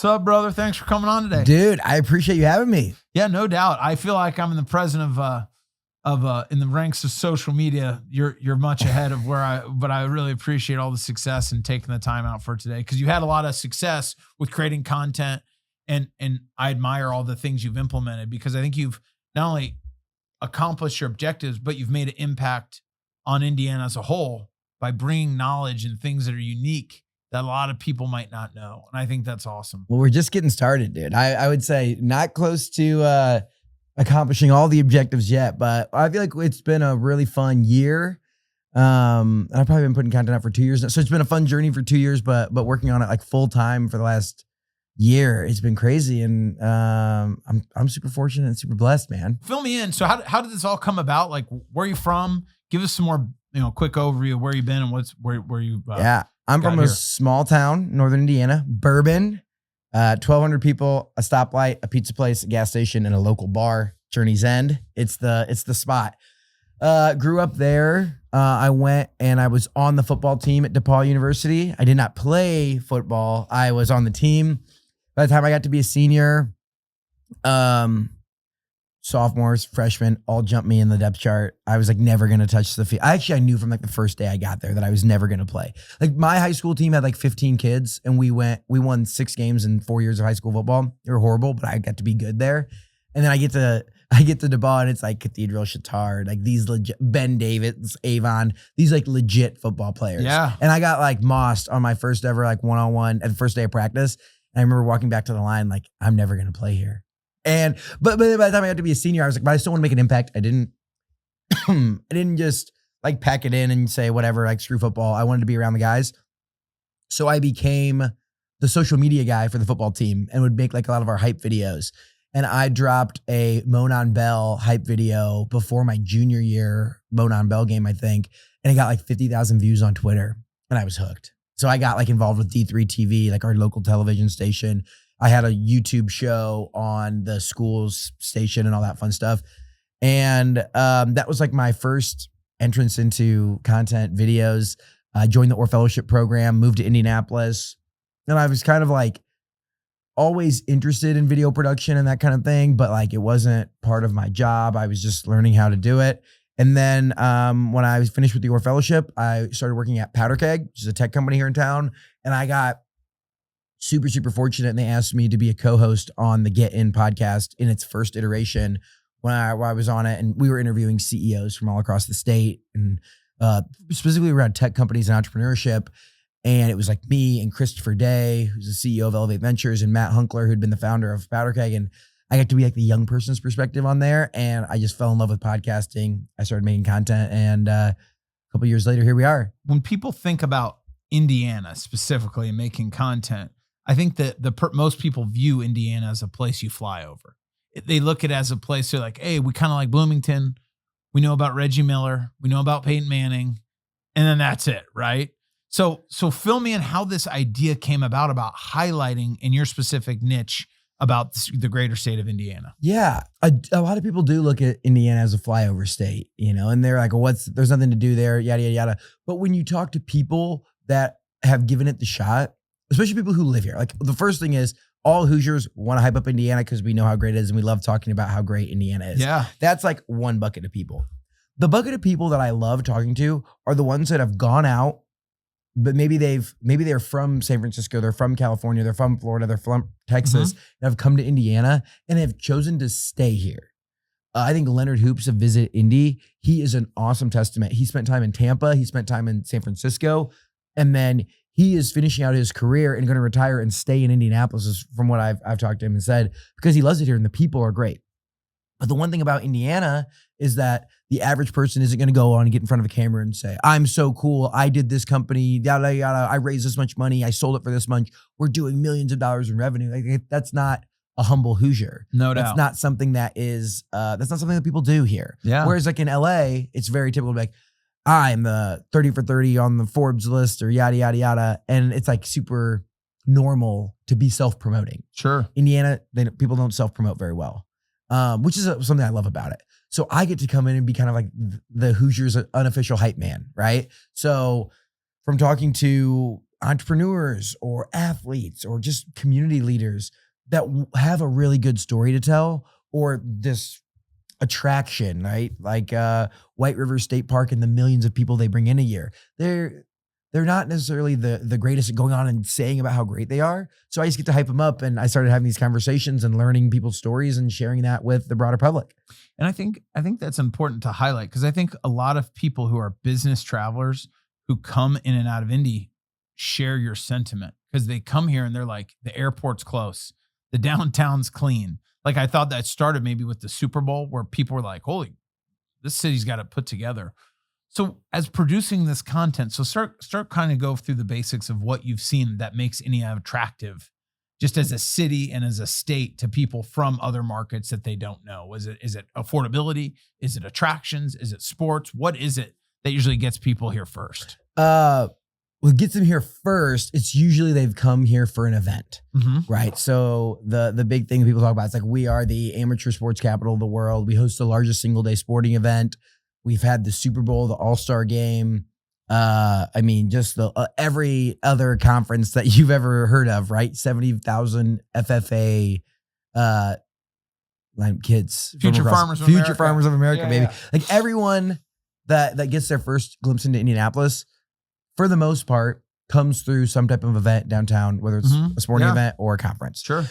What's up, brother? Thanks for coming on today. Dude, I appreciate you having me. Yeah, no doubt. I feel like I'm in the present of in the ranks of social media. You're much ahead of but I really appreciate all the success and taking the time out for today, because you had a lot of success with creating content, and I admire all the things you've implemented, because I think you've not only accomplished your objectives, but you've made an impact on Indiana as a whole by bringing knowledge and things that are unique that a lot of people might not know. And I think that's awesome. Well, we're just getting started, dude. I would say not close to accomplishing all the objectives yet, but I feel like it's been a really fun year. I've probably been putting content out for 2 years now. So it's been a fun journey for 2 years, but working on it like full time for the last year, it's been crazy. And I'm super fortunate and super blessed, man. Fill me in. So how did this all come about? Like, where are you from? Give us some more, quick overview of where you've been and where you. Yeah, I'm from a small town, Northern Indiana, Bourbon, 1,200 people, a stoplight, a pizza place, a gas station, and a local bar, Journey's End. It's the spot. Grew up there. I went and I was on the football team at DePaul University. I did not play football. I was on the team. By the time I got to be a senior, sophomores, freshmen, all jumped me in the depth chart. I was like never going to touch the field. I knew from like the first day I got there that I was never going to play. Like my high school team had like 15 kids, and we won 6 games in 4 years of high school football. They were horrible, but I got to be good there. And then I get to DePaul, and it's like Cathedral, Chittard, like these legit, Ben Davis, Avon, these like legit football players. Yeah. And I got like mossed on my first ever like one-on-one at the first day of practice. And I remember walking back to the line like, I'm never going to play here. And but by the time I got to be a senior, I was like, but I still want to make an impact. I didn't just like pack it in and say whatever, like screw football. I wanted to be around the guys. So I became the social media guy for the football team and would make like a lot of our hype videos. And I dropped a Monon Bell hype video before my junior year Monon Bell game, I think. And it got like 50,000 views on Twitter, and I was hooked. So I got like involved with D3 TV, like our local television station. I had a YouTube show on the school's station and all that fun stuff. And that was like my first entrance into content videos. I joined the Orr Fellowship program, moved to Indianapolis. And I was kind of like always interested in video production and that kind of thing, but like it wasn't part of my job. I was just learning how to do it. And then when I was finished with the Orr Fellowship, I started working at Powder Keg, which is a tech company here in town. And I got super, super fortunate. And they asked me to be a co-host on the GetIN Podcast in its first iteration when I was on it. And we were interviewing CEOs from all across the state, and specifically around tech companies and entrepreneurship. And it was like me and Christopher Day, who's the CEO of Elevate Ventures, and Matt Hunkler, who'd been the founder of Powder Keg. And I got to be like the young person's perspective on there. And I just fell in love with podcasting. I started making content, and a couple of years later, here we are. When people think about Indiana specifically and making content, I think that most people view Indiana as a place you fly over. They look at it as a place, they're like, hey, we kind of like Bloomington. We know about Reggie Miller. We know about Peyton Manning. And then that's it, right? So fill me in how this idea came about highlighting in your specific niche about the greater state of Indiana. Yeah. A lot of people do look at Indiana as a flyover state, and they're like, well, there's nothing to do there, yada, yada, yada. But when you talk to people that have given it the shot, especially people who live here, like the first thing is all Hoosiers want to hype up Indiana because we know how great it is, and we love talking about how great Indiana is. Yeah. That's like one bucket of people. The bucket of people that I love talking to are the ones that have gone out, but maybe they're from San Francisco, they're from California, they're from Florida, they're from Texas, and have come to Indiana and have chosen to stay here. I think Leonard Hoops of Visit Indy, he is an awesome testament. He spent time in Tampa, he spent time in San Francisco, and then he is finishing out his career and going to retire and stay in Indianapolis, is from what I've talked to him and said, because he loves it here and the people are great. But the one thing about Indiana is that the average person isn't going to go on and get in front of a camera and say, I'm so cool, I did this company, yada, yada, I raised this much money, I sold it for this much, we're doing millions of dollars in revenue. Like, that's not a humble Hoosier. No doubt. That's not something that people do here. Yeah. Whereas like in LA, it's very typical to be like, I'm the 30 for 30 on the Forbes list, or yada, yada, yada. And it's like super normal to be self-promoting. Sure. Indiana, people don't self-promote very well, which is something I love about it. So I get to come in and be kind of like the Hoosiers' unofficial hype man, right? So from talking to entrepreneurs or athletes or just community leaders that have a really good story to tell, or this attraction, right? Like White River State Park and the millions of people they bring in a year. They're not necessarily the greatest at going on and saying about how great they are. So I just get to hype them up, and I started having these conversations and learning people's stories and sharing that with the broader public. And I think that's important to highlight, because I think a lot of people who are business travelers who come in and out of Indy share your sentiment, because they come here and they're like, the airport's close, the downtown's clean. Like, I thought that started maybe with the Super Bowl, where people were like, holy, this city's got it put together. So as producing this content, so start kind of go through the basics of what you've seen that makes Indiana attractive, just as a city and as a state, to people from other markets that they don't know. Is it affordability? Is it attractions? Is it sports? What is it that usually gets people here first? What gets them here first, it's usually they've come here for an event, right? So the big thing people talk about is like, we are the amateur sports capital of the world. We host the largest single day sporting event. We've had the Super Bowl, the All-Star game. I mean, just the every other conference that you've ever heard of, right? 70,000 FFA kids. Future Farmers of America, baby. Yeah. Like everyone that gets their first glimpse into Indianapolis, for the most part, comes through some type of event downtown, whether it's a sporting event or a conference. Sure.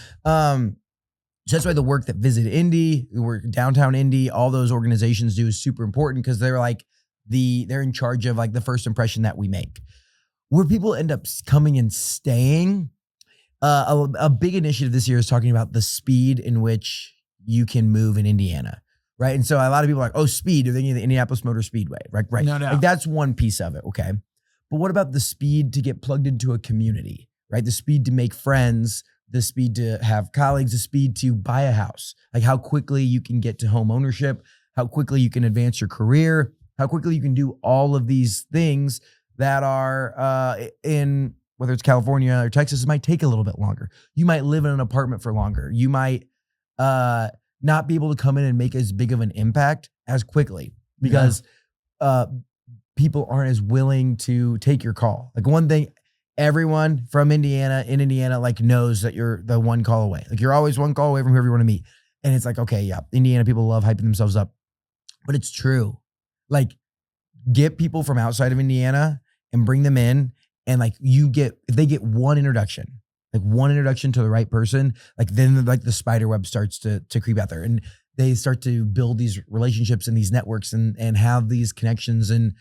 So that's why the work that Visit Indy, work downtown Indy, all those organizations do is super important, because they're like they're in charge of like the first impression that we make. Where people end up coming and staying, a big initiative this year is talking about the speed in which you can move in Indiana, right? And so a lot of people are like, oh, speed, they're thinking of the Indianapolis Motor Speedway, right? No doubt. Like that's one piece of it, okay? But what about the speed to get plugged into a community, right? The speed to make friends, the speed to have colleagues, the speed to buy a house, like how quickly you can get to home ownership, how quickly you can advance your career, how quickly you can do all of these things that are in, whether it's California or Texas, it might take a little bit longer. You might live in an apartment for longer. You might not be able to come in and make as big of an impact as quickly, because people aren't as willing to take your call. Like one thing, everyone from Indiana in Indiana like knows that you're the one call away. Like you're always one call away from whoever you want to meet. And it's like, okay, yeah, Indiana people love hyping themselves up, but it's true. Like get people from outside of Indiana and bring them in. And like if they get one introduction to the right person, like then like the spider web starts to creep out there, and they start to build these relationships and these networks and have these connections and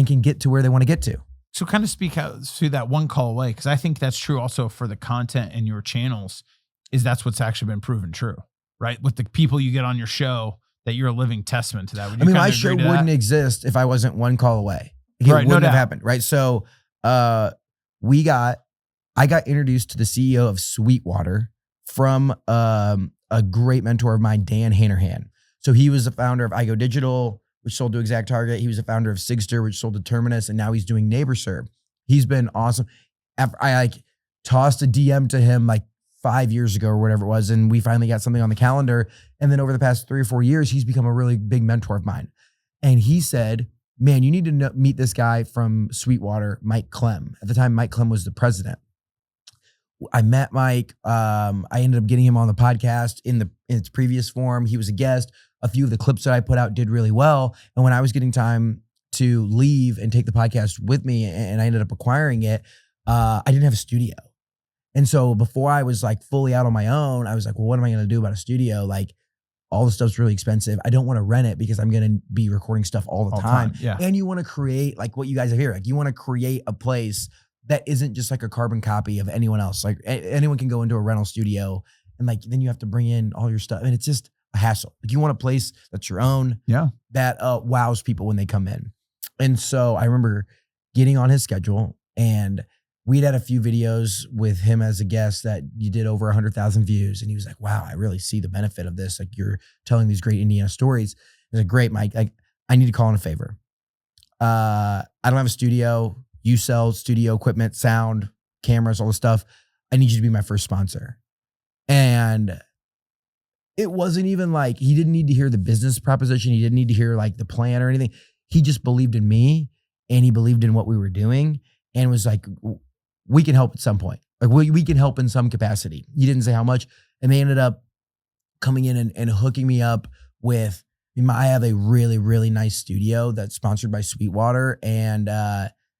can get to where they want to get to. So kind of speak out to that one call away, because I think that's true also for the content in your channels, is that's what's actually been proven true, right? With the people you get on your show, that you're a living testament to that. I mean, my show wouldn't exist if I wasn't one call away. It wouldn't have happened, right? So I got introduced to the CEO of Sweetwater from a great mentor of mine, Dan Hannerhan. So he was the founder of iGo Digital, which sold to Exact Target. He was the founder of Sigster, which sold to Terminus, and now he's doing NeighborServe. He's been awesome. I like tossed a DM to him like 5 years ago or whatever it was, and we finally got something on the calendar. And then over the past 3 or 4 years, he's become a really big mentor of mine. And he said, man, you need to meet this guy from Sweetwater, Mike Clem. At the time, Mike Clem was the president. I met Mike. I ended up getting him on the podcast in its previous form. He was a guest. A few of the clips that I put out did really well. And when I was getting time to leave and take the podcast with me, and I ended up acquiring it, I didn't have a studio. And so before I was like fully out on my own, I was like, well, what am I going to do about a studio? Like all the stuff's really expensive. I don't want to rent it because I'm going to be recording stuff all the time. Yeah. And you want to create like what you guys have here. Like you want to create a place that isn't just like a carbon copy of anyone else. Like anyone can go into a rental studio and like, then you have to bring in all your stuff. And it's just a hassle. Like you want a place that's your own. Yeah. That wows people when they come in. And so I remember getting on his schedule, and we'd had a few videos with him as a guest that you did over 100,000 views. And he was like, wow, I really see the benefit of this. Like you're telling these great Indiana stories. He was like, great, Mike. Like I need to call in a favor. I don't have a studio. You sell studio equipment, sound, cameras, all the stuff. I need you to be my first sponsor. And it wasn't even like, he didn't need to hear the business proposition. He didn't need to hear like the plan or anything. He just believed in me, and he believed in what we were doing, and was like, we can help at some point. Like we can help in some capacity. He didn't say how much. And they ended up coming in and hooking me up with, I have a really, really nice studio that's sponsored by Sweetwater. And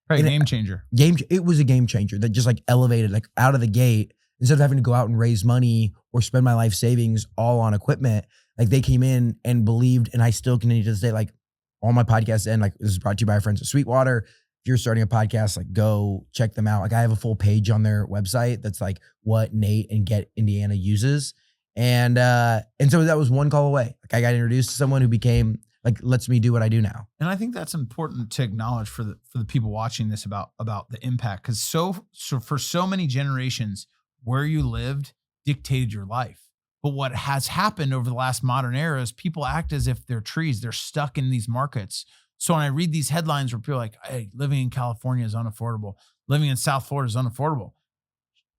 game changer. It was a game changer that just like elevated, like out of the gate, instead of having to go out and raise money or spend my life savings all on equipment, like they came in and believed, and I still continue to this day, like all my podcasts end, like this is brought to you by our friends at Sweetwater. If you're starting a podcast, like go check them out. Like I have a full page on their website that's like what Nate and Get Indiana uses. And so that was one call away. Like I got introduced to someone who became like, lets me do what I do now. And I think that's important to acknowledge for the people watching this about the impact. Cause so for so many generations, where you lived dictated your life. But what has happened over the last modern era is people act as if they're trees. They're stuck in these markets. So when I read these headlines where people are like, hey, living in California is unaffordable. Living in South Florida is unaffordable.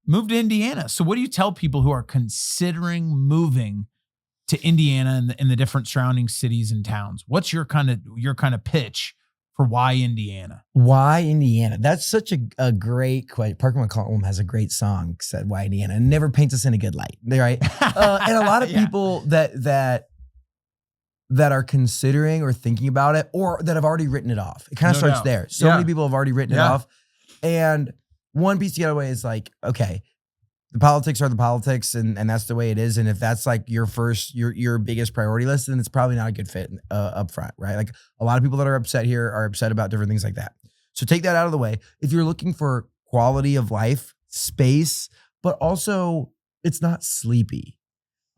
Move to Indiana. So what do you tell people who are considering moving to Indiana and the different surrounding cities and towns? What's your kind of pitch for why Indiana? Why Indiana? That's such a great question. Parker McCollum has a great song said why Indiana, and never paints us in a good light, right? And a lot of people that are considering or thinking about it, or that have already written it off. It kind of starts there. So many people have already written it off. And one piece to get away is like, okay, the politics are the politics, and that's the way it is. And if that's like your biggest priority list, then it's probably not a good fit up front, right? Like a lot of people that are upset here are upset about different things like that. So take that out of the way. If you're looking for quality of life, space, but also it's not sleepy.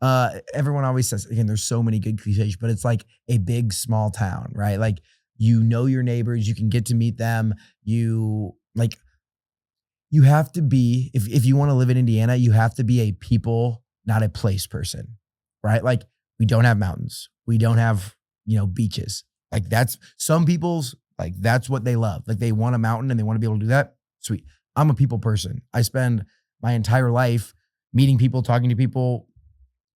Everyone always says, again, there's so many good cliches, but it's like a big, small town, right? Like, you know your neighbors, you can get to meet them. You have to be, if you want to live in Indiana, you have to be a people, not a place person, right? Like we don't have mountains. We don't have, beaches. Like that's some people's, like that's what they love. Like they want a mountain and they want to be able to do that. Sweet. I'm a people person. I spend my entire life meeting people, talking to people,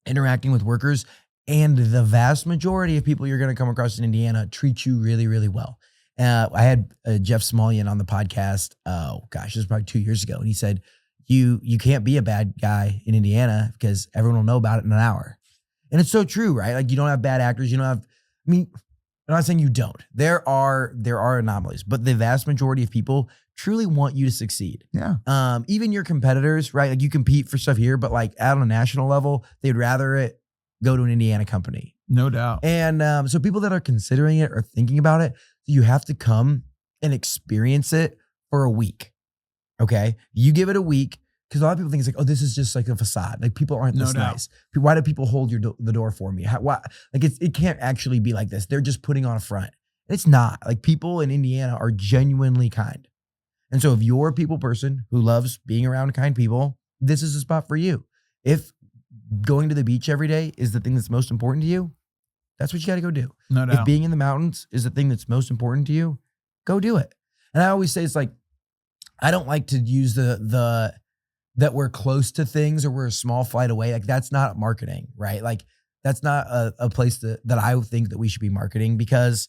interacting with workers. And the vast majority of people you're going to come across in Indiana treat you really, really well. I had Jeff Smulyan on the podcast. Oh gosh, this was probably 2 years ago. And he said, you can't be a bad guy in Indiana because everyone will know about it in an hour. And it's so true, right? Like you don't have bad actors. You don't have, I'm not saying you don't. There are anomalies, but the vast majority of people truly want you to succeed. Yeah. Even your competitors, right? Like you compete for stuff here, but like out on a national level, they'd rather it go to an Indiana company. No doubt. And so people that are considering it or thinking about it, you have to come and experience it for a week. Okay. You give it a week, because a lot of people think it's like, oh, this is just like a facade. Like people aren't this nice. Why do people hold the door for me? Why? Like it can't actually be like this. They're just putting on a front. It's not. Like people in Indiana are genuinely kind. And so if you're a people person who loves being around kind people, this is a spot for you. If going to the beach every day is the thing that's most important to you, that's what you got to go do. No doubt. If being in the mountains is the thing that's most important to you, go do it. And I always say, it's like, I don't like to use the that we're close to things or we're a small flight away. Like that's not marketing, right? Like that's not a place that I think that we should be marketing, because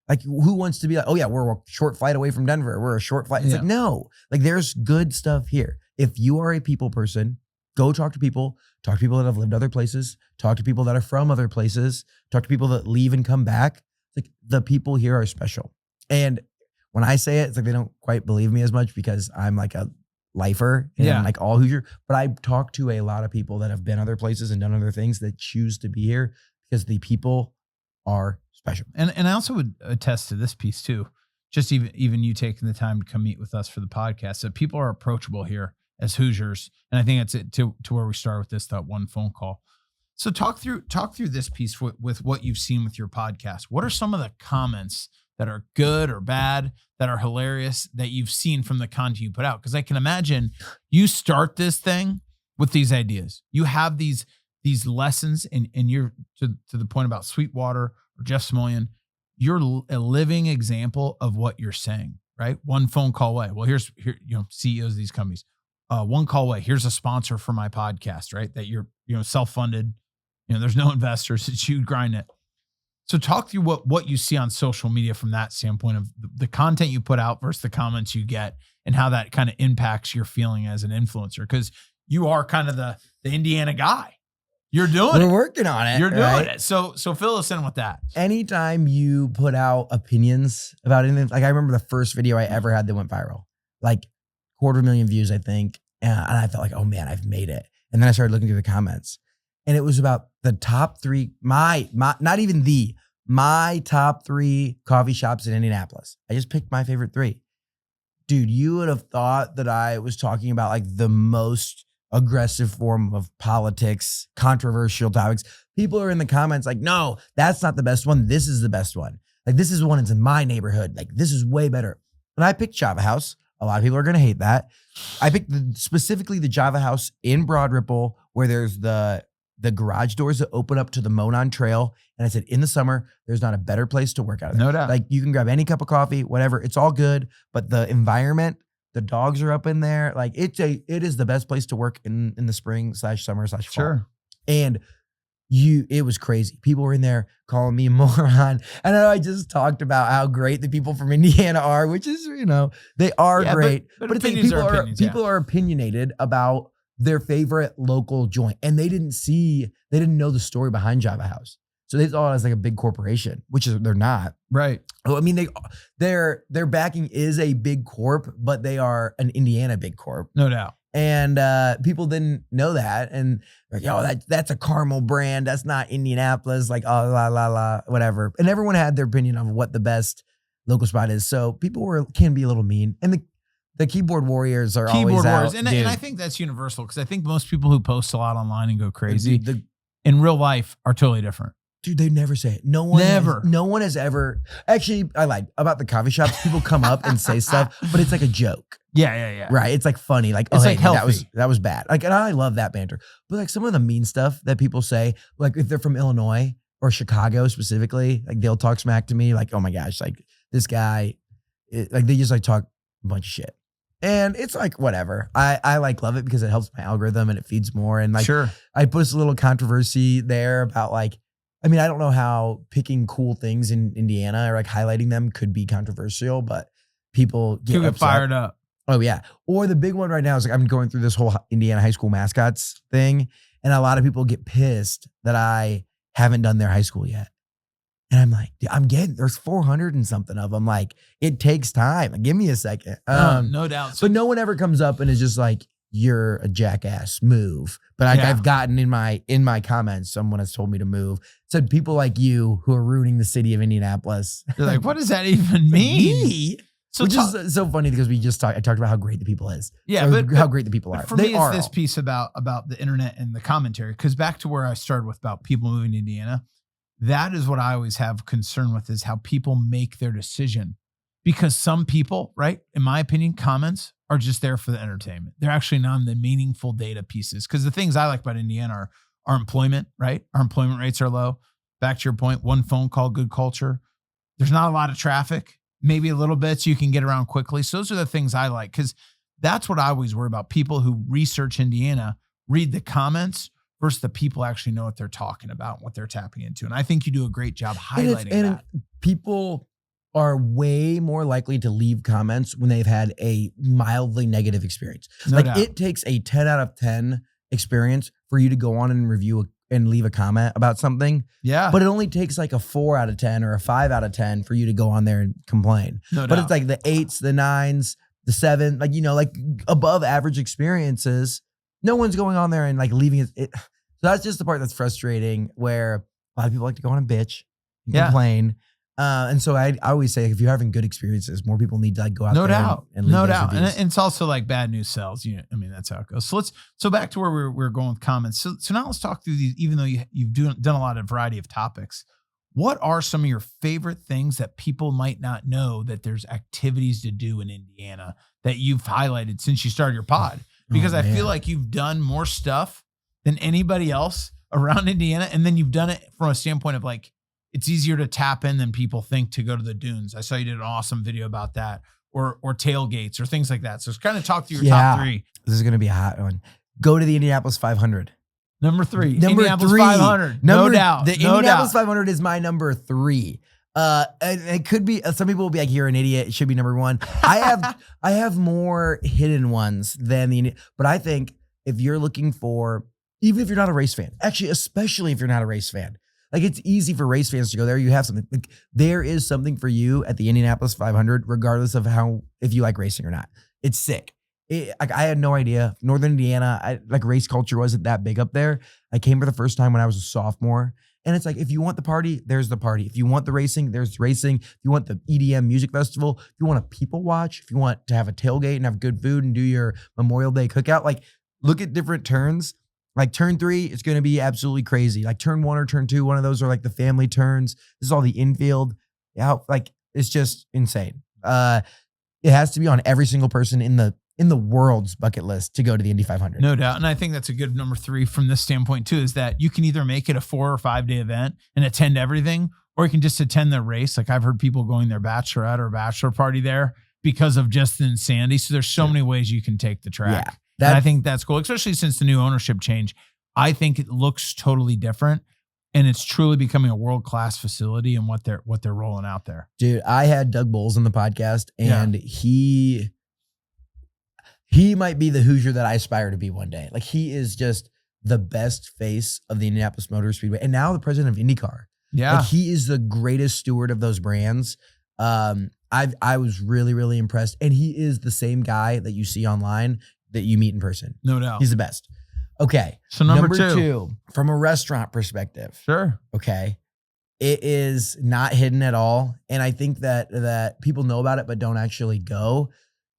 like who wants to be like, oh yeah, we're a short flight away from Denver. We're a short flight. It's like, no, like there's good stuff here. If you are a people person, go talk to people that have lived other places, talk to people that are from other places, talk to people that leave and come back. Like the people here are special. And when I say it, it's like they don't quite believe me as much because I'm like a lifer and like all Hoosier. But I talk to a lot of people that have been other places and done other things that choose to be here because the people are special. And I also would attest to this piece too. Just even you taking the time to come meet with us for the podcast, that people are approachable here as Hoosiers. And I think that's it to where we start with that one phone call. So talk through this piece with what you've seen with your podcast. What are some of the comments that are good or bad, that are hilarious, that you've seen from the content you put out? Because I can imagine you start this thing with these ideas. You have these lessons, and you're to the point about Sweetwater or Jeff Smulyan. You're a living example of what you're saying, right? One phone call away. Well, here, CEOs of these companies. One call away. Here's a sponsor for my podcast, right? That you're, self-funded. There's no investors. It's you grind it. So talk through what you see on social media from that standpoint of the content you put out versus the comments you get and how that kind of impacts your feeling as an influencer. Because you are kind of the Indiana guy. You're doing We're working on it. You're doing it. So fill us in with that. Anytime you put out opinions about anything, like I remember the first video I ever had that went viral, like 250,000 views, I think. And I felt like, oh man, I've made it. And then I started looking through the comments and it was about the top 3, my top 3 coffee shops in Indianapolis. I just picked my favorite 3. Dude, you would have thought that I was talking about like the most aggressive form of politics, controversial topics. People are in the comments like, no, that's not the best one. This is the best one. Like, this is the one that's in my neighborhood. Like, this is way better. And I picked Java House. A lot of people are going to hate that. I picked specifically the Java House in Broad Ripple, where there's the garage doors that open up to the Monon Trail. And I said, in the summer, there's not a better place to work out of there. No doubt. Like, you can grab any cup of coffee, whatever. It's all good. But the environment, the dogs are up in there. Like, it is the best place to work in the spring / summer / fall. Sure. And it was crazy. People were in there calling me a moron. And I just talked about how great the people from Indiana are, which is, they are great. But it's like people are opinionated about their favorite local joint. And they didn't know the story behind Java House. So they thought it was like a big corporation, which they're not. Right. I mean, their backing is a big corp, but they are an Indiana big corp. No doubt. And people didn't know that. And like, that's a Carmel brand. That's not Indianapolis. Like, oh, la, whatever. And everyone had their opinion of what the best local spot is. So people can be a little mean. And the keyboard warriors are always out. And I think that's universal because I think most people who post a lot online and go crazy in real life are totally different. Dude, they never say it. No one has ever. Actually, I lied about the coffee shops. People come up and say stuff, but it's like a joke. Yeah. Right. It's like funny. Like, it's like healthy. That was bad. Like, and I love that banter. But like some of the mean stuff that people say, like if they're from Illinois or Chicago specifically, like they'll talk smack to me. Like, oh my gosh, like this guy, like they just like talk a bunch of shit. And it's like, whatever. I like love it because it helps my algorithm and it feeds more. And like, sure. I put a little controversy there about like, I mean, I don't know how picking cool things in Indiana or like highlighting them could be controversial, but people get fired up. Oh yeah. Or the big one right now is like, I'm going through this whole Indiana high school mascots thing. And a lot of people get pissed that I haven't done their high school yet. And I'm like, there's 400 and something of them. Like, it takes time. Like, give me a second. No doubt. But no one ever comes up and is just like, you're a jackass, move. But I've gotten in my comments, someone has told me to move. Said people like you who are ruining the city of Indianapolis. They're like, what does that even mean? Me? Which is so funny because I talked about how great the people is. Yeah, but how great the people are. For me, it's this piece about the internet and the commentary. Because back to where I started with about people moving to Indiana, that is what I always have concern with is how people make their decision. Because some people, right, in my opinion, comments are just there for the entertainment. They're actually not the meaningful data pieces. Because the things I like about Indiana are our employment, right? Our employment rates are low. Back to your point, one phone call, good culture. There's not a lot of traffic, maybe a little bit, so you can get around quickly. So those are the things I like because that's what I always worry about. People who research Indiana, read the comments versus the people actually know what they're talking about, what they're tapping into. And I think you do a great job highlighting that. People are way more likely to leave comments when they've had a mildly negative experience. No doubt. It takes a 10 out of 10 experience for you to go on and review and leave a comment about something. Yeah. But it only takes like a 4 out of 10 or a 5 out of 10 for you to go on there and complain. No doubt. But it's like the 8s, the 9s, the 7, like, like above average experiences. No one's going on there and like leaving it. So that's just the part that's frustrating where a lot of people like to go on and bitch and complain. And so I always say, if you're having good experiences, more people need to like go out there and leave no those doubt. reviews. And it's also like bad news sells. I mean, that's how it goes. So back to where we're going with comments. So now let's talk through these, even though you've done a lot of variety of topics. What are some of your favorite things that people might not know that there's activities to do in Indiana that you've highlighted since you started your pod? Because I feel like you've done more stuff than anybody else around Indiana. And then you've done it from a standpoint of like, it's easier to tap in than people think to go to the dunes. I saw you did an awesome video about that or tailgates or things like that. So it's kind of talk through your top 3. This is going to be a hot one. Go to the Indianapolis 500. Number 3. Number Indianapolis 3. 500. No doubt. The No Indianapolis doubt. 500 is my number 3. And it could be, some people will be like, you're an idiot. It should be number 1. I have more hidden ones than but I think if you're looking for, even if you're not a race fan, actually, especially if you're not a race fan, like it's easy for race fans to go there. You have something, like there is something for you at the Indianapolis 500, regardless of if you like racing or not. It's sick. Like I had no idea. Northern Indiana, like race culture wasn't that big up there. I came for the first time when I was a sophomore. And it's like, if you want the party, there's the party. If you want the racing, there's racing. If you want the EDM music festival, if you want a people watch, if you want to have a tailgate and have good food and do your Memorial Day cookout, like look at different turns. Like turn 3 is going to be absolutely crazy. Like turn 1 or turn 2, one of those are like the family turns. This is all the infield. Yeah, like it's just insane. It has to be on every single person in the world's bucket list to go to the Indy 500. No doubt. And I think that's a good number 3 from this standpoint too, is that you can either make it a 4 or 5 day event and attend everything, or you can just attend the race. Like I've heard people going their bachelorette or bachelor party there because of just the insanity. So there's so many ways you can take the track. Yeah. And I think that's cool, especially since the new ownership change. I think it looks totally different, and it's truly becoming a world-class facility and what they're rolling out there. Dude, I had Doug Bowles on the podcast, and he might be the Hoosier that I aspire to be one day. Like he is just the best face of the Indianapolis Motor Speedway, and now the president of IndyCar. Yeah, like he is the greatest steward of those brands. I was really, really impressed, and he is the same guy that you see online that you meet in person. No doubt. He's the best. Okay. So number 2, from a restaurant perspective. Sure. Okay. It is not hidden at all. And I think that people know about it, but don't actually go.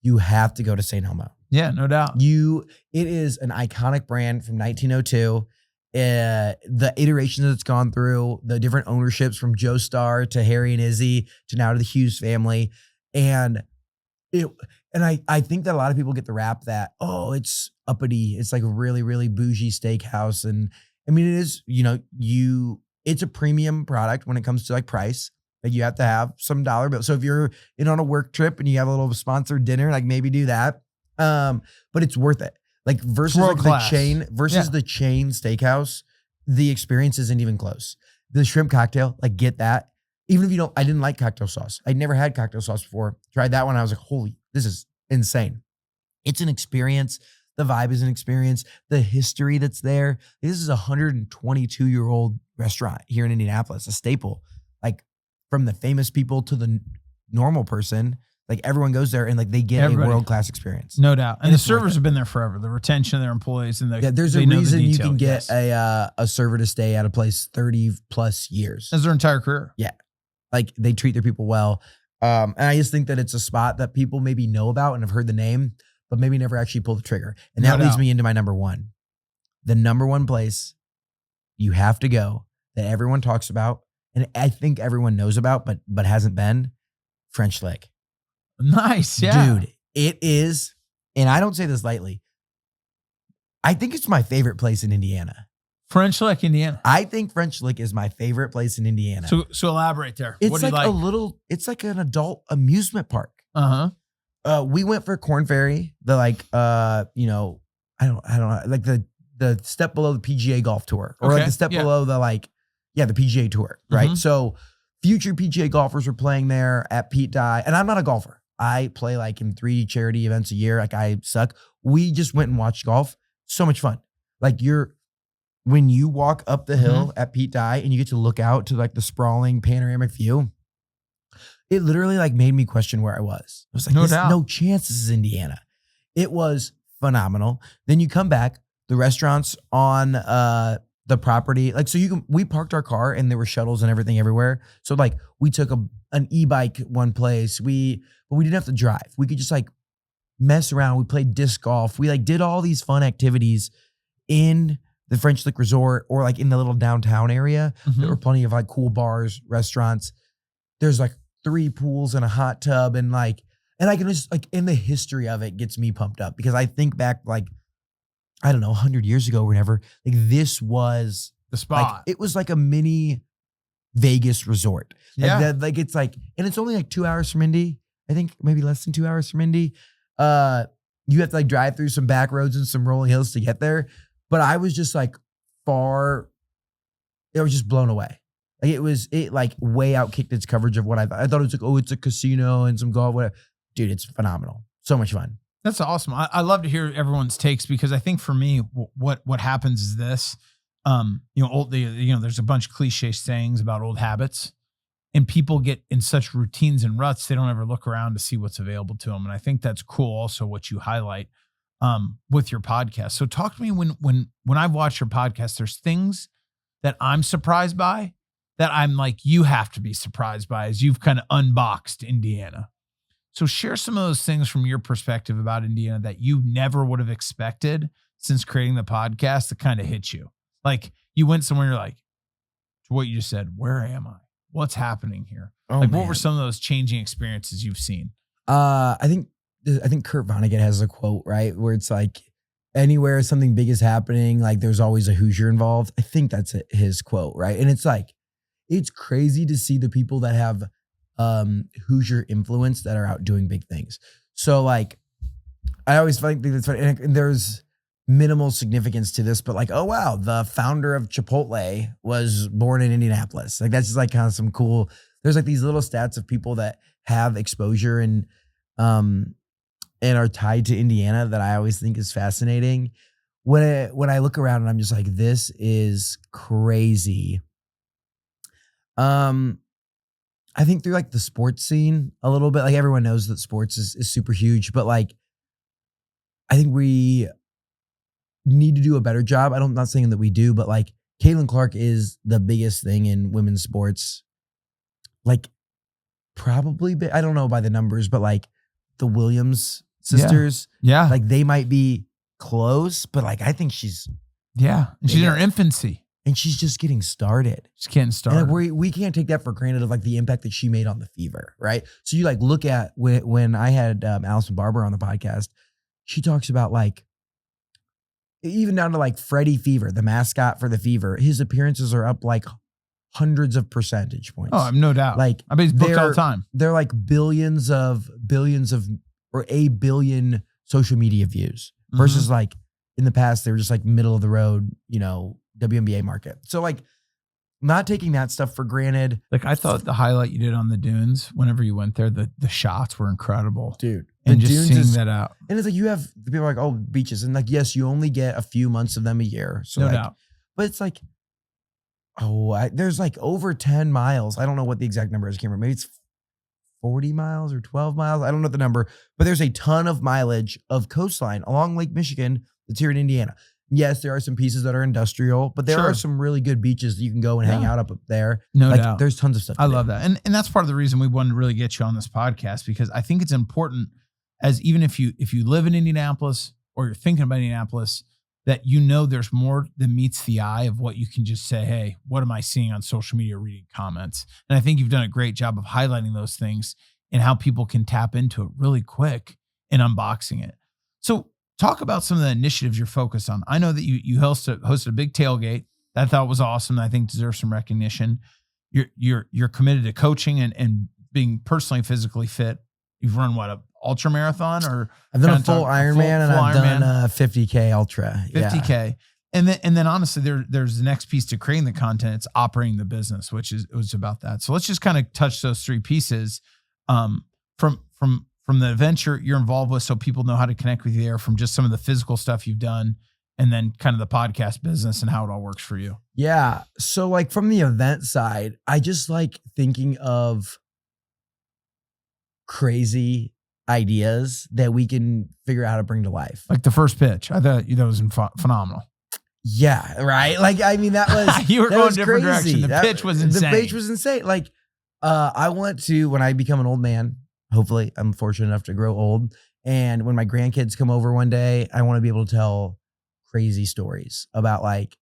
You have to go to St. Elmo. Yeah, no doubt. It is an iconic brand from 1902. The iterations it's gone through, the different ownerships from Joe Starr to Harry and Izzy to now to the Hughes family. And I think that a lot of people get the rap that, oh, it's uppity. It's like a really, really bougie steakhouse. And I mean, it is, it's a premium product when it comes to like price. Like you have to have some dollar bill. So if you're on a work trip and you have a little sponsored dinner, like maybe do that. But it's worth it. Like versus like the chain steakhouse, the experience isn't even close. The shrimp cocktail, like get that. Even if I didn't like cocktail sauce. I'd never had cocktail sauce before. Tried that one. I was like, holy, this is insane. It's an experience. The vibe is an experience. The history that's there. This is a 122-year-old restaurant here in Indianapolis, a staple. Like from the famous people to the normal person, like everyone goes there and like they get a world-class experience. No doubt. And the servers have been there forever. The retention of their employees and there's a reason you can get a server to stay at a place 30 plus years. As their entire career. Yeah. Like they treat their people well. And I just think that it's a spot that people maybe know about and have heard the name, but maybe never actually pull the trigger. And that leads me into my number 1. The number 1 place you have to go that everyone talks about, and I think everyone knows about, but hasn't been, French Lick. Nice, yeah. Dude, it is, and I don't say this lightly, I think it's my favorite place in Indiana. French Lick, Indiana. I think French Lick is my favorite place in Indiana. So elaborate there. It's what do like you like? It's like an adult amusement park. Uh-huh. We went for Corn Ferry, I don't know, like the step below the PGA Golf Tour, or like the step below the the PGA Tour, right? Mm-hmm. So future PGA golfers were playing there at Pete Dye, and I'm not a golfer. I play like in 3 charity events a year. Like I suck. We just went and watched golf. So much fun. Like when you walk up the hill at Pete Dye and you get to look out to like the sprawling panoramic view, it literally like made me question where I was. I was like, no chance this is Indiana. It was phenomenal. Then you come back, the restaurants on the property, like, so we parked our car and there were shuttles and everything everywhere. So like we took an e-bike one place, but we didn't have to drive. We could just like mess around. We played disc golf. We like did all these fun activities in the French Lick Resort or like in the little downtown area. Mm-hmm. There were plenty of like cool bars, restaurants. There's like 3 pools and a hot tub and I can just like, in the history of it gets me pumped up because I think back like, I don't know, 100 years ago or whatever, like this was the spot. Like, it was like a mini Vegas resort. Yeah. It's like, and it's only like 2 hours from Indy. I think maybe less than 2 hours from Indy. You have to like drive through some back roads and some rolling hills to get there. But I was just like far, it was just blown away. Like it like way outkicked its coverage of what I thought. I thought it was like, oh, it's a casino and some golf, whatever. Dude, it's phenomenal. So much fun. That's awesome. I love to hear everyone's takes because I think for me, what happens is this, there's a bunch of cliche sayings about old habits, and people get in such routines and ruts, they don't ever look around to see what's available to them. And I think that's cool. Also what you highlight, with your podcast. So talk to me when I've watched your podcast, there's things that I'm surprised by that I'm like, you have to be surprised by as you've kind of unboxed Indiana. So share some of those things from your perspective about Indiana that you never would have expected since creating the podcast that kind of hit you. Like you went somewhere, you're like, to what you just said, where am I? What's happening here? What were some of those changing experiences you've seen? I think Kurt Vonnegut has a quote, right? Where it's like, anywhere something big is happening, like there's always a Hoosier involved. I think that's his quote, right? And it's like, it's crazy to see the people that have Hoosier influence that are out doing big things. So like, I always think that's funny. And there's minimal significance to this, but like, oh wow, the founder of Chipotle was born in Indianapolis. Like that's just like kind of some cool, there's like these little stats of people that have exposure and are tied to Indiana that I always think is fascinating. When I look around and I'm just like, this is crazy. I think through like the sports scene a little bit, like everyone knows that sports is super huge, but like, I think we need to do a better job. I'm not saying that we do, but like Caitlin Clark is the biggest thing in women's sports. Like probably, I don't know by the numbers, but like the Williams sisters, yeah, like they might be close, but like I think she's in her infancy. And she's just getting started. She's getting started. And like we can't take that for granted of like the impact that she made on the Fever, right? So you like look at when I had Allison Barber on the podcast, she talks about like, even down to like Freddie Fever, the mascot for the Fever, his appearances are up like hundreds of percentage points. Oh, no doubt. Like I bet he's booked all the time. They're like billions of or a billion social media views versus like in the past, they were just like middle of the road, WNBA market. So like not taking that stuff for granted. Like I thought the highlight you did on the dunes, whenever you went there, the shots were incredible. Dude. And just seeing that out. And it's like you have the people are like, oh, beaches. And like, yes, you only get a few months of them a year. So no like, doubt. But it's like, there's like over 10 miles. I don't know what the exact number is. I can't remember. Maybe it's 40 miles or 12 miles. I don't know the number, but there's a ton of mileage of coastline along Lake Michigan that's here in Indiana. Yes, there are some pieces that are industrial, but there are some really good beaches that you can go and hang out up there. No doubt. There's tons of stuff. I love that. And that's part of the reason we wanted to really get you on this podcast, because I think it's important, as even if you live in Indianapolis or you're thinking about Indianapolis, that there's more than meets the eye of what you can just say, hey, what am I seeing on social media, reading comments? And I think you've done a great job of highlighting those things and how people can tap into it really quick and unboxing it. So talk about some of the initiatives you're focused on. I know that you hosted a big tailgate that I thought was awesome. I think deserves some recognition. You're committed to coaching and being personally physically fit. You've run what, a ultra marathon, or I've done a full Ironman, and I've done a 50K ultra. 50K. Yeah. And then honestly, there's the next piece to creating the content. It's operating the business, which was about that. So let's just kind of touch those three pieces from the event you're involved with, so people know how to connect with you there, from just some of the physical stuff you've done, and then kind of the podcast business and how it all works for you. Yeah. So like from the event side, I just like thinking of crazy ideas that we can figure out how to bring to life. Like the first pitch. I thought that was phenomenal. Yeah. Right. Like, I mean, that was, you were going a different direction. The pitch was insane. The pitch was insane. Like, I want to, when I become an old man, hopefully I'm fortunate enough to grow old, and when my grandkids come over one day, I want to be able to tell crazy stories about like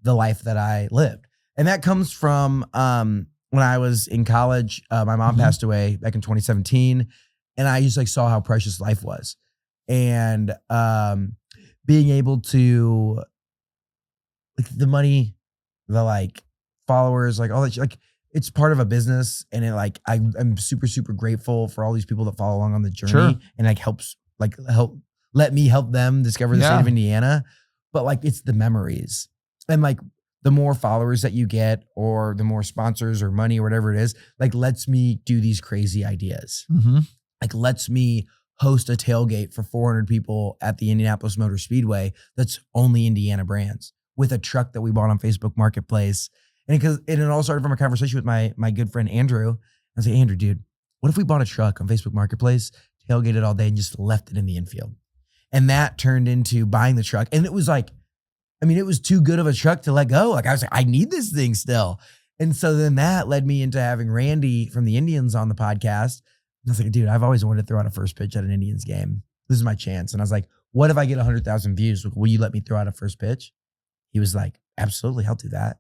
the life that I lived. And that comes from, when I was in college, my mom passed away back in 2017, and I just like saw how precious life was. And being able to, like, the money, the like followers, like all that, like it's part of a business. And it like, I'm super, super grateful for all these people that follow along on the journey and like let me help them discover the state of Indiana. But like, it's the memories. And like the more followers that you get or the more sponsors or money or whatever it is, like lets me do these crazy ideas. Mm-hmm. Like lets me host a tailgate for 400 people at the Indianapolis Motor Speedway that's only Indiana brands with a truck that we bought on Facebook Marketplace. And it all started from a conversation with my good friend Andrew. I was like, Andrew, dude, what if we bought a truck on Facebook Marketplace, tailgated all day and just left it in the infield? And that turned into buying the truck. And it was like, I mean, it was too good of a truck to let go. Like I was like, I need this thing still. And so then that led me into having Randy from the Indians on the podcast. And I was like, dude, I've always wanted to throw out a first pitch at an Indians game. This is my chance. And I was like, what if I get 100,000 views? Will you let me throw out a first pitch? He was like, absolutely, I'll do that.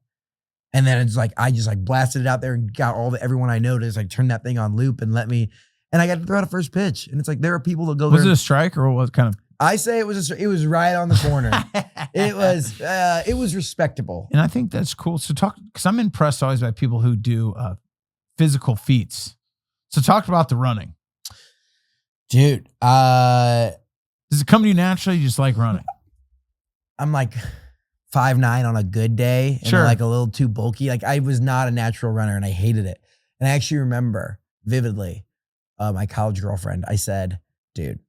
And then it's like, I just like blasted it out there and got everyone I know to just like turn that thing on loop and and I got to throw out a first pitch. And it's like, there are people that go there. Was it a strike or what kind of? I say it was right on the corner. It was respectable. And I think that's cool. So because I'm impressed always by people who do physical feats. So talk about the running. Dude, does it come to you naturally? You just like running? I'm like 5'9" on a good day and Sure. like a little too bulky. Like I was not a natural runner and I hated it. And I actually remember vividly my college girlfriend, I said, dude,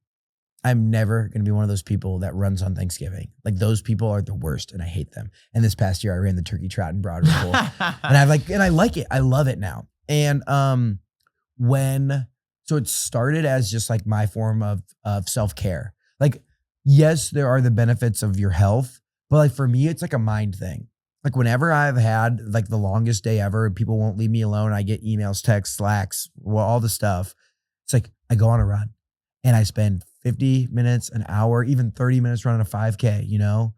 I'm never going to be one of those people that runs on Thanksgiving. Like those people are the worst and I hate them. And this past year I ran the turkey trot in Broad Ripple and I like it. I love it now. And so it started as just like my form of self-care. Like, yes, there are the benefits of your health, but like for me, it's like a mind thing. Like whenever I've had like the longest day ever and people won't leave me alone, I get emails, texts, Slacks, all the stuff. It's like I go on a run and I spend 50 minutes, an hour, even 30 minutes running a 5K, you know,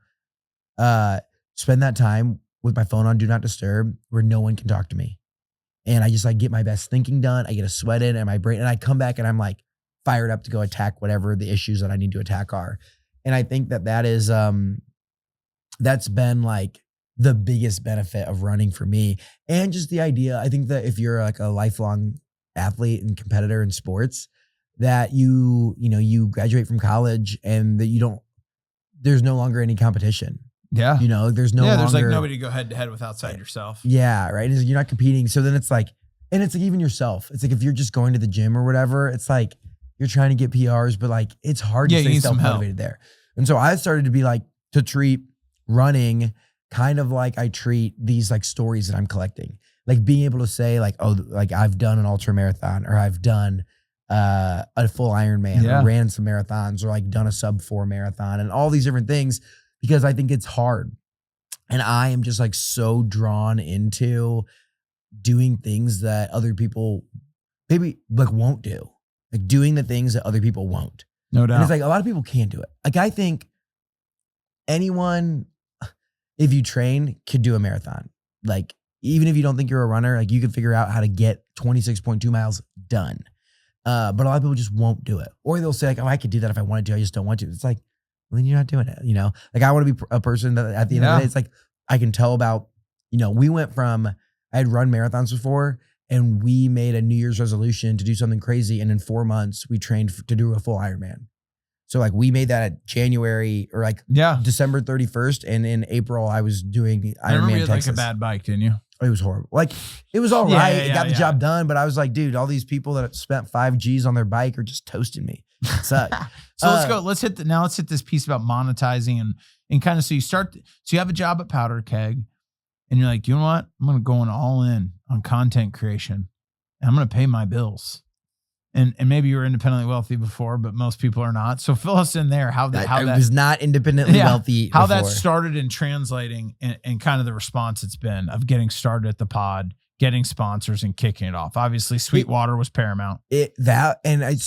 spend that time with my phone on Do Not Disturb where no one can talk to me. And I just like get my best thinking done. I get a sweat in and my brain, and I come back and I'm like fired up to go attack whatever the issues that I need to attack are. And I think that is, that's been like the biggest benefit of running for me. And just the idea, I think that if you're like a lifelong athlete and competitor in sports, that you graduate from college and that there's no longer any competition. Yeah. You know, there's there's like nobody to go head to head with outside yourself. Yeah. Right. You're not competing. So then it's like, and it's like even yourself. It's like if you're just going to the gym or whatever, it's like you're trying to get PRs, but like it's hard to stay self-motivated there. And so I started to be like, to treat running kind of like I treat these like stories that I'm collecting. Like being able to say like, oh, like I've done an ultra marathon or I've done a full Ironman or ran some marathons or like done a sub-4 marathon and all these different things because I think it's hard. And I am just like so drawn into doing things that other people maybe like won't do. Like doing the things that other people won't. No doubt. And it's like a lot of people can't do it. Like I think anyone, if you train, could do a marathon. Like even if you don't think you're a runner, like you could figure out how to get 26.2 miles done. But a lot of people just won't do it. Or they'll say like, oh, I could do that if I wanted to. I just don't want to. It's like, well, then you're not doing it, you know? Like I want to be a person that at the end of the day, it's like, I can tell about, you know, we went from, I had run marathons before and we made a New Year's resolution to do something crazy. And in 4 months, we trained to do a full Ironman. So like we made that at January or like December 31st. And in April, I was doing Ironman I remember you had Texas. like a bad bike, didn't you? It was horrible. Like it was all right. It got the job done. But I was like, dude, all these people that spent 5 G's on their bike are just toasting me. It sucked. So let's go. Let's hit this piece about monetizing and kind of, so you have a job at Powder Keg and you're like, you know what? I'm going to go all in on content creation and I'm going to pay my bills. And maybe you were independently wealthy before, but most people are not. So fill us in there. I was not independently wealthy how before. That started in translating and kind of the response it's been of getting started at the pod, getting sponsors and kicking it off. Obviously Sweetwater was paramount. I was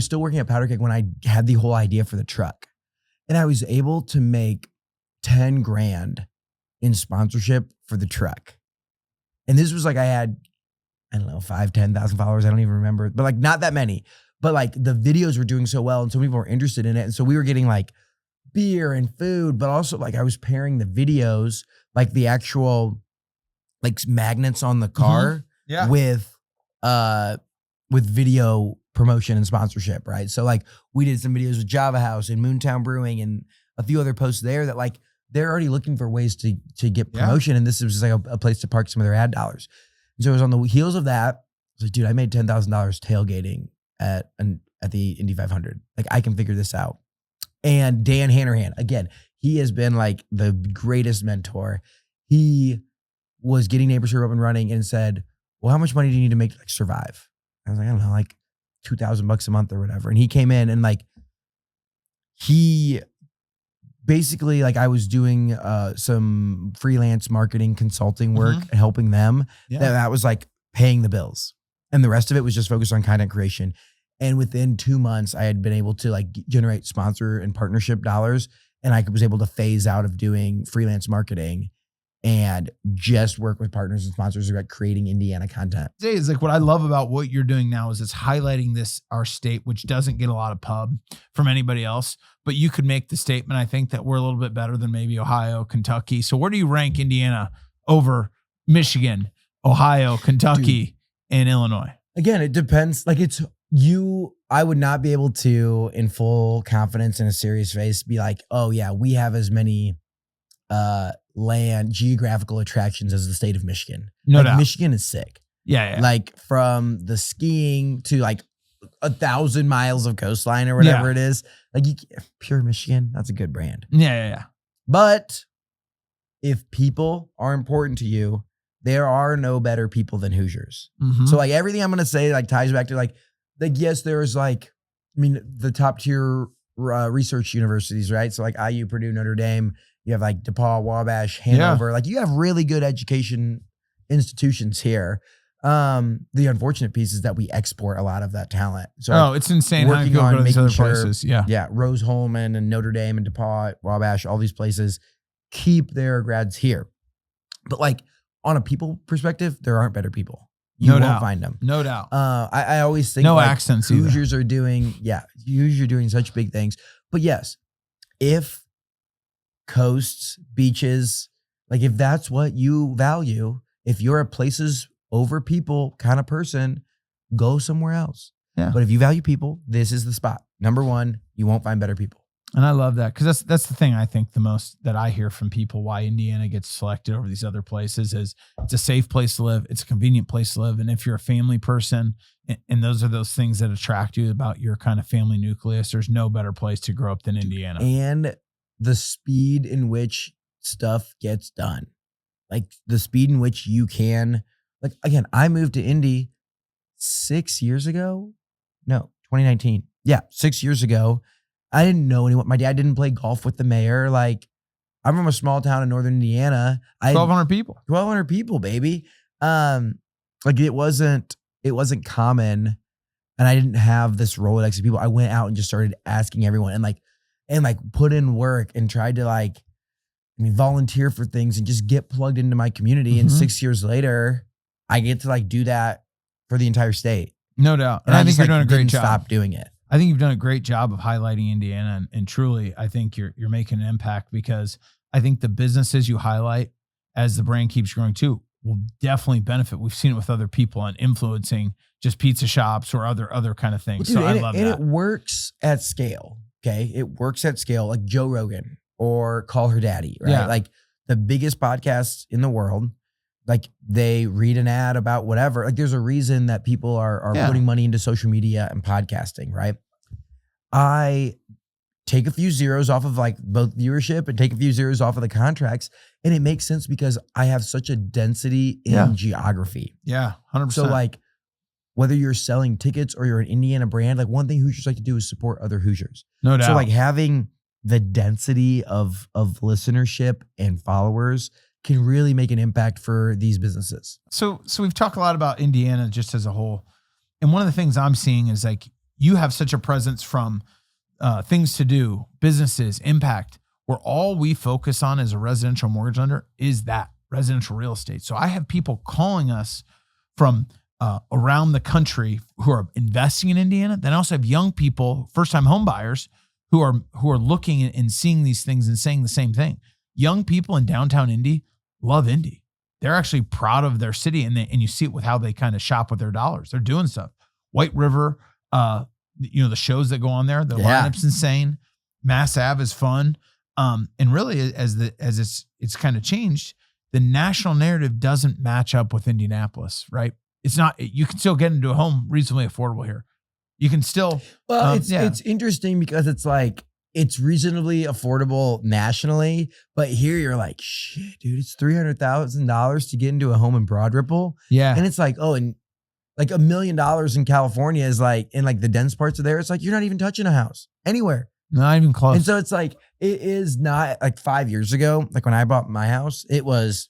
still working at Powder Keg when I had the whole idea for the truck. And I was able to make 10 grand in sponsorship for the truck. And this was like, I had, I don't know, 10,000 followers. I don't even remember, but like not that many, but like the videos were doing so well. And so people were interested in it. And so we were getting like beer and food, but also like I was pairing the videos, like the actual like magnets on the car with video promotion and sponsorship. Right. So like we did some videos with Java House and Moontown Brewing and a few other posts there that like they're already looking for ways to get promotion. And this was just like a place to park some of their ad dollars. And so it was on the heels of that. I was like, dude, I made $10,000 tailgating at the Indy 500. Like, I can figure this out. And Dan Hanrahan, again, he has been like the greatest mentor. He was getting Neighbors up and running and said, well, how much money do you need to make to like survive? I was like, I don't know, like $2,000 a month or whatever. And he came in and like, he basically, like, I was doing some freelance marketing consulting work and helping them. That was like paying the bills. And the rest of it was just focused on content creation. And within 2 months, I had been able to like generate sponsor and partnership dollars. And I was able to phase out of doing freelance marketing and just work with partners and sponsors who are creating Indiana content. It's like what I love about what you're doing now is it's highlighting this, our state, which doesn't get a lot of pub from anybody else, but you could make the statement, I think, that we're a little bit better than maybe Ohio, Kentucky. So where do you rank Indiana over Michigan, Ohio, Kentucky, and Illinois? Again, it depends. Like, I would not be able to, in full confidence in a serious face, be like, oh yeah, we have as many geographical attractions as the state of Michigan. No doubt. Michigan is sick. Yeah. Like, from the skiing to like 1,000 miles of coastline or whatever it is. Like, pure Michigan, that's a good brand. Yeah. But if people are important to you, there are no better people than Hoosiers. So like everything I'm going to say like ties back to like yes, there's like, I mean, the top tier research universities, right? So like IU, Purdue, Notre Dame, you have like DePaul, Wabash, Hanover. Like, you have really good education institutions here. The unfortunate piece is that we export a lot of that talent. So it's insane how you go to these other places. Yeah. Rose-Hulman and Notre Dame and DePaul, Wabash, all these places keep their grads here. But like, on a people perspective, there aren't better people. You won't find them. No doubt. I always think no like accents Hoosiers are doing, Hoosiers are doing such big things. But yes, if coasts, beaches, like if that's what you value, if you're a places over people kind of person, go somewhere else. Yeah. But if you value people, this is the spot. Number one, you won't find better people. And I love that, because that's the thing I think the most that I hear from people why Indiana gets selected over these other places is it's a safe place to live. It's a convenient place to live. And if you're a family person and those are those things that attract you about your kind of family nucleus, there's no better place to grow up than Indiana. And the speed in which stuff gets done, like the speed in which you can, like, again, I moved to Indy 6 years ago. No, 2019. Yeah, 6 years ago. I didn't know anyone. My dad didn't play golf with the mayor. Like, I'm from a small town in northern Indiana. 1,200 people. 1,200 people, baby. Like, it wasn't common, and I didn't have this Rolodex of people. I went out and just started asking everyone and put in work and tried to volunteer for things and just get plugged into my community. And 6 years later, I get to do that for the entire state. No doubt. And I think you're doing a great job. Stop doing it. I think you've done a great job of highlighting Indiana, and truly, I think you're making an impact, because I think the businesses you highlight as the brand keeps growing too will definitely benefit. We've seen it with other people on influencing just pizza shops or other kind of things. Well, dude, so I love that. And it works at scale. Okay. It works at scale, like Joe Rogan or Call Her Daddy, right? Yeah. Like the biggest podcasts in the world, like they read an ad about whatever. Like, there's a reason that people are putting money into social media and podcasting, right? I take a few zeros off of both viewership and take a few zeros off of the contracts. And it makes sense because I have such a density in geography. Yeah, 100%. So whether you're selling tickets or you're an Indiana brand, one thing Hoosiers like to do is support other Hoosiers. No doubt. So having the density of listenership and followers can really make an impact for these businesses. So we've talked a lot about Indiana just as a whole. And one of the things I'm seeing is you have such a presence from things to do, businesses, impact, where all we focus on as a residential mortgage lender is that residential real estate. So I have people calling us from around the country who are investing in Indiana. Then I also have young people, first-time home buyers, who are looking and seeing these things and saying the same thing. Young people in downtown Indy love Indy. They're actually proud of their city, and you see it with how they kind of shop with their dollars. They're doing stuff. White River, the shows that go on there, the lineup's insane. Mass Ave is fun. And really as it's kind of changed, the national narrative doesn't match up with Indianapolis, right? It's not, you can still get into a home reasonably affordable here. You can still, it's interesting because it's like, it's reasonably affordable nationally, but here you're like, shit, dude, it's $300,000 to get into a home in Broad Ripple. Yeah. And it's like, oh, and like $1 million in California is like, in like the dense parts of there, it's like, you're not even touching a house anywhere. Not even close. And so it's like, it is not like 5 years ago, like when I bought my house, it was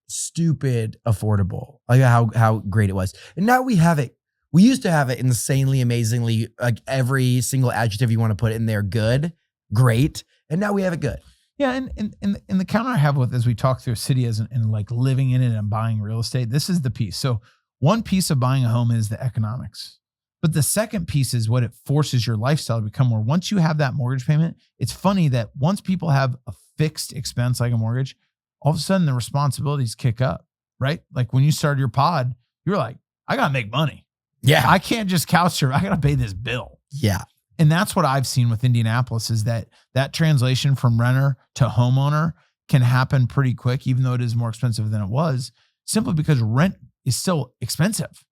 stupid affordable, like how great it was. And now we have it. We used to have it insanely, amazingly, like every single adjective you want to put in there, good, great. And now we have it good. Yeah. And the counter I have with, as we talk through a city and like living in it and buying real estate, this is the piece. So one piece of buying a home is the economics, but the second piece is what it forces your lifestyle to become more. Once you have that mortgage payment, it's funny that once people have a fixed expense like a mortgage, all of a sudden the responsibilities kick up, right? Like when you started your pod, you're like, I got to make money. Yeah. I can't just couch surf. I got to pay this bill. Yeah. And that's what I've seen with Indianapolis is that translation from renter to homeowner can happen pretty quick, even though it is more expensive than it was, simply because rent is still expensive,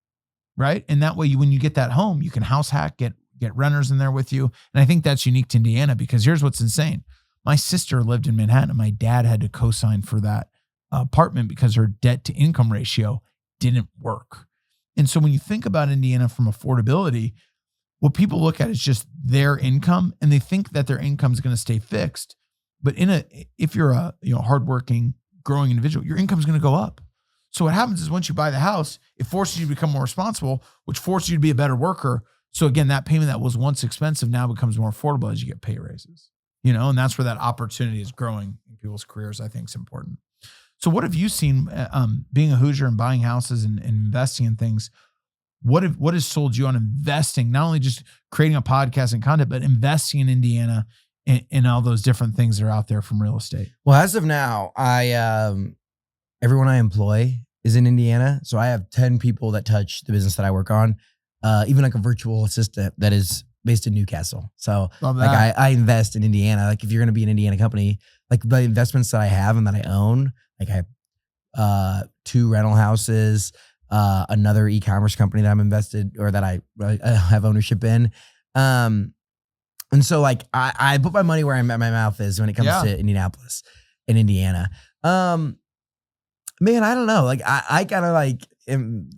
right? And that way, when you get that home, you can house hack, get renters in there with you. And I think that's unique to Indiana because here's what's insane. My sister lived in Manhattan and my dad had to co-sign for that apartment because her debt to income ratio didn't work. And so when you think about Indiana from affordability, what people look at is just their income and they think that their income is going to stay fixed. But if you're a hardworking, growing individual, your income is going to go up. So what happens is once you buy the house, it forces you to become more responsible, which forces you to be a better worker. So again, that payment that was once expensive now becomes more affordable as you get pay raises. And that's where that opportunity is growing in people's careers, I think is important. So what have you seen being a Hoosier and buying houses and investing in things? What has sold you on investing, not only just creating a podcast and content, but investing in Indiana and all those different things that are out there from real estate? Well, as of now, everyone I employ is in Indiana. So I have 10 people that touch the business that I work on, even like a virtual assistant that is based in Newcastle. So like I invest in Indiana. Like if you're going to be an Indiana company, like the investments that I have and that I own, like I have 2 rental houses, another e-commerce company that I'm invested or that I have ownership in. And so like I put my money where my mouth is when it comes to Indianapolis in Indiana. Man, I don't know. Like I kind of like I'm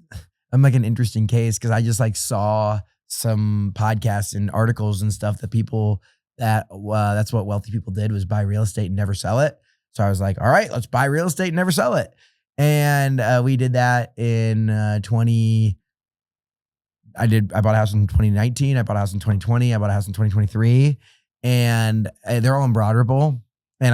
like an interesting case because I just like saw some podcasts and articles and stuff that people that's what wealthy people did was buy real estate and never sell it. So I was like, all right, let's buy real estate and never sell it. And we did that in I bought a house in 2019. I bought a house in 2020. I bought a house in 2023. And they're all in Broad Ripple. And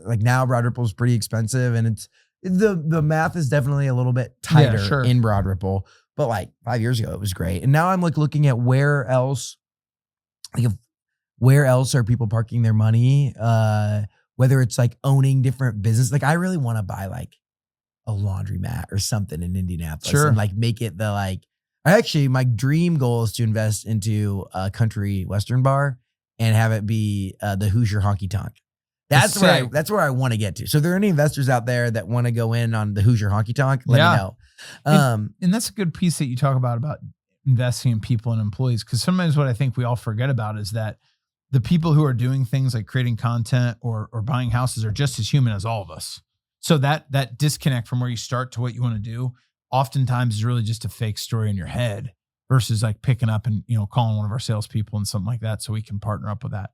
like now Broad Ripple is pretty expensive. And it's the math is definitely a little bit tighter in Broad Ripple. But like 5 years ago, it was great. And now I'm like looking at where else are people parking their money? Whether it's like owning different business. Like I really want to buy like a laundromat or something in Indianapolis and like make it my dream goal is to invest into a country Western bar and have it be the Hoosier Honky Tonk. That's where I want to get to. So if there are any investors out there that want to go in on the Hoosier Honky Tonk, let me know. And that's a good piece that you talk about investing in people and employees. Because sometimes what I think we all forget about is that the people who are doing things like creating content or buying houses are just as human as all of us. So that disconnect from where you start to what you want to do oftentimes is really just a fake story in your head versus like picking up and, calling one of our salespeople and something like that so we can partner up with that.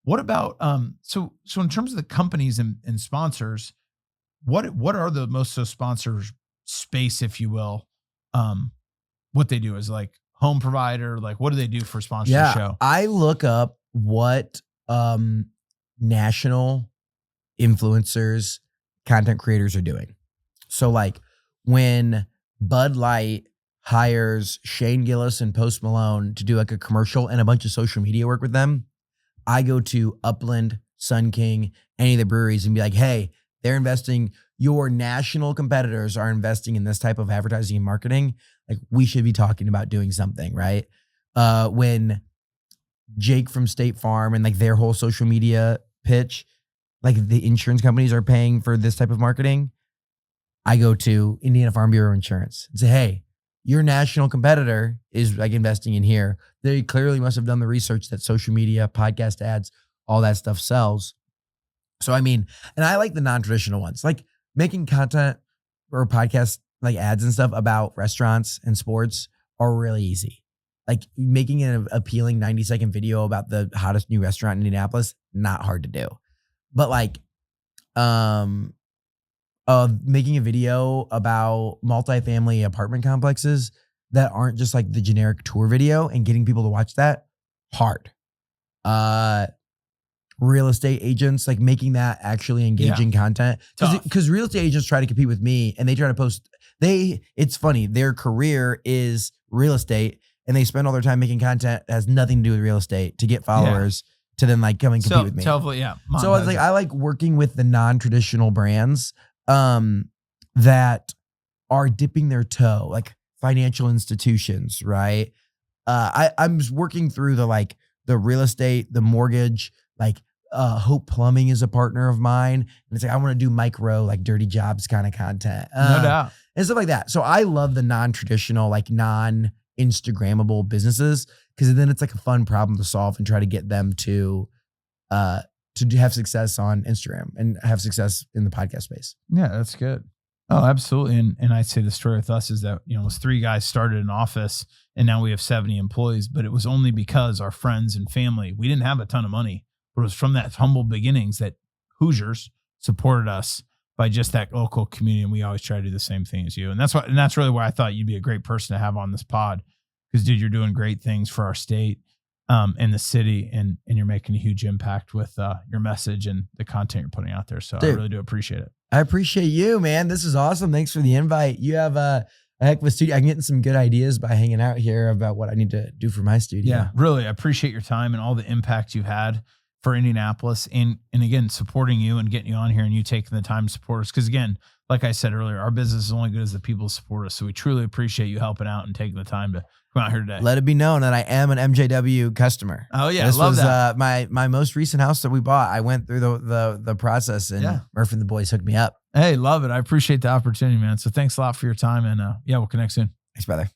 What about, so in terms of the companies and sponsors, what are the most of sponsors space, if you will? What they do is like home provider, like what do they do for sponsor the show? I look up what national influencers, content creators are doing. So like when Bud Light hires Shane Gillis and Post Malone to do like a commercial and a bunch of social media work with them, I go to Upland, Sun King, any of the breweries and be like, hey, they're investing, your national competitors are investing in this type of advertising and marketing. Like we should be talking about doing something, right? When Jake from State Farm and like their whole social media pitch like the insurance companies are paying for this type of marketing, I go to Indiana Farm Bureau Insurance and say, hey, your national competitor is like investing in here. They clearly must have done the research that social media, podcast ads, all that stuff sells. So, I mean, and I like the non-traditional ones, like making content or podcast like ads and stuff about restaurants and sports are really easy. Like making an appealing 90-second video about the hottest new restaurant in Indianapolis, not hard to do. But like, making a video about multifamily apartment complexes that aren't just like the generic tour video and getting people to watch that, hard. Real estate agents, like making that actually engaging content. Because real estate agents try to compete with me and they try to post, it's funny, their career is real estate and they spend all their time making content that has nothing to do with real estate to get followers to then like come and compete with me. So it's like, I like working with the non-traditional brands that are dipping their toe, like financial institutions, right? I'm just working through the real estate, the mortgage, like Hope Plumbing is a partner of mine. And it's like, I want to do micro, like dirty jobs kind of content. No doubt. And stuff like that. So I love the non-traditional, like non-Instagrammable businesses because then it's like a fun problem to solve and try to get them to have success on Instagram and have success in the podcast space. Yeah, that's good. Oh, absolutely. And I'd say the story with us is that, it was 3 guys started an office and now we have 70 employees, but it was only because our friends and family, we didn't have a ton of money, but it was from that humble beginnings that Hoosiers supported us by just that local community. And we always try to do the same thing as you. And that's really why I thought you'd be a great person to have on this pod because dude, you're doing great things for our state. In the city and you're making a huge impact with your message and the content you're putting out there. So dude, I really do appreciate it. I appreciate you, man. This is awesome. Thanks for the invite. You have a heck of a studio. I'm getting some good ideas by hanging out here about what I need to do for my studio. Yeah, really. I appreciate your time and all the impact you've had for Indianapolis and again, supporting you and getting you on here and you taking the time to support us. Because again, like I said earlier, our business is only good as the people who support us. So we truly appreciate you helping out and taking the time to come out here today. Let it be known that I am an MJW customer. Oh yeah, this I love was that. My most recent house that we bought. I went through the process and Murph and the boys hooked me up. Hey, love it. I appreciate the opportunity, man. So thanks a lot for your time and we'll connect soon. Thanks, brother.